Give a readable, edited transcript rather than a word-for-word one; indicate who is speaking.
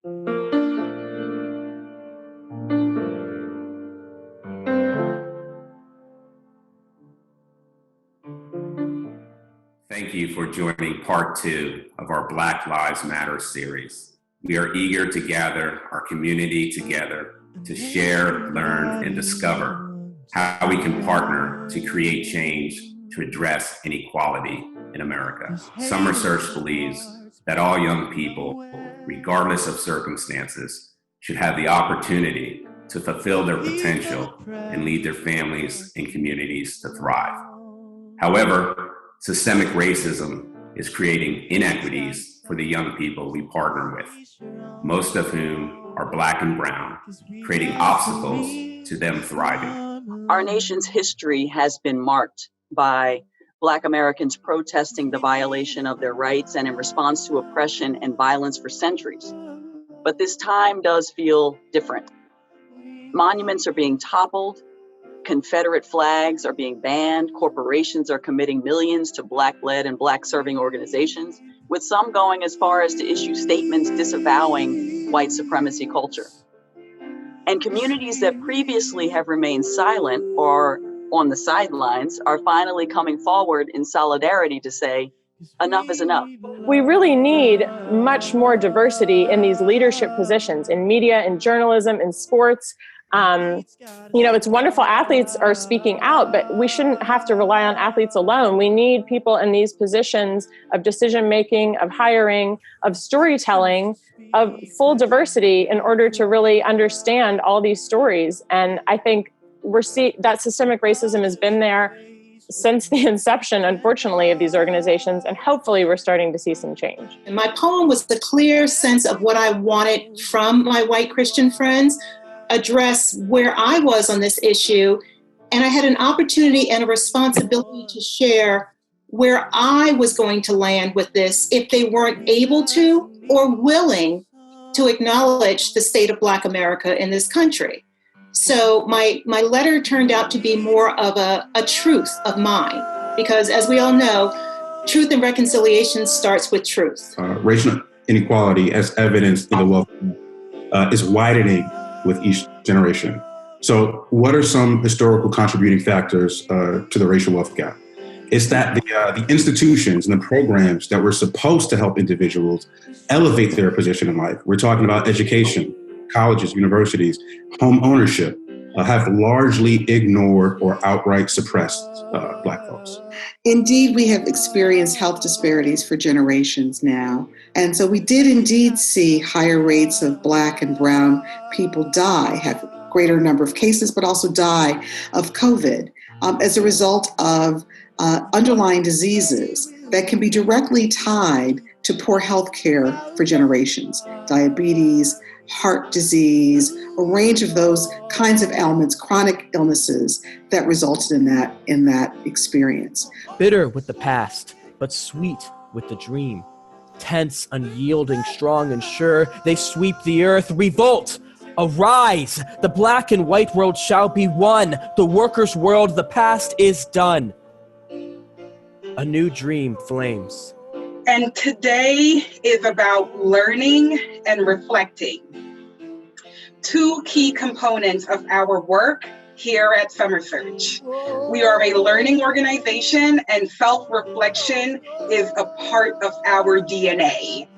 Speaker 1: Thank you for joining part 2 of our Black Lives Matter series. We are eager to gather our community together to share, learn, and discover how we can partner to create change to address inequality in America. Some research believes that all young people, regardless of circumstances, should have the opportunity to fulfill their potential and lead their families and communities to thrive. However, systemic racism is creating inequities for the young people we partner with, most of whom are Black and brown, creating obstacles to them thriving.
Speaker 2: Our nation's history has been marked by Black Americans protesting the violation of their rights and in response to oppression and violence for centuries. But this time does feel different. Monuments are being toppled, Confederate flags are being banned, corporations are committing millions to Black-led and Black-serving organizations, with some going as far as to issue statements disavowing white supremacy culture. And communities that previously have remained silent or on the sidelines are finally coming forward in solidarity to say, enough is enough.
Speaker 3: We really need much more diversity in these leadership positions, in media, in journalism, in sports. It's wonderful athletes are speaking out, but we shouldn't have to rely on athletes alone. We need people in these positions of decision-making, of hiring, of storytelling, of full diversity in order to really understand all these stories. And I think we're seeing that systemic racism has been there since the inception, unfortunately, of these organizations, and hopefully we're starting to see some change.
Speaker 4: And my poem was the clear sense of what I wanted from my white Christian friends, address where I was on this issue, and I had an opportunity and a responsibility to share where I was going to land with this if they weren't able to or willing to acknowledge the state of Black America in this country. So my letter turned out to be more of a truth of mine, because as we all know, truth and reconciliation starts with truth.
Speaker 5: Racial inequality, as evidenced in the wealth, is widening with each generation. So what are some historical contributing factors to the racial wealth gap? It's that the institutions and the programs that were supposed to help individuals elevate their position in life, we're talking about education, colleges, universities, home ownership, have largely ignored or outright suppressed Black folks.
Speaker 6: Indeed, we have experienced health disparities for generations now. And so we did indeed see higher rates of Black and brown people die, have a greater number of cases, but also die of COVID as a result of underlying diseases that can be directly tied to poor health care for generations. Diabetes, heart disease, a range of those kinds of ailments, chronic illnesses that resulted in that experience.
Speaker 7: Bitter with the past, but sweet with the dream. Tense, unyielding, strong and sure, they sweep the earth. Revolt! Arise! The Black and white world shall be one. The workers' world, the past is done. A new dream flames.
Speaker 8: And today is about learning and reflecting. Two key components of our work here at Summer Search. We are a learning organization, and self-reflection is a part of our DNA.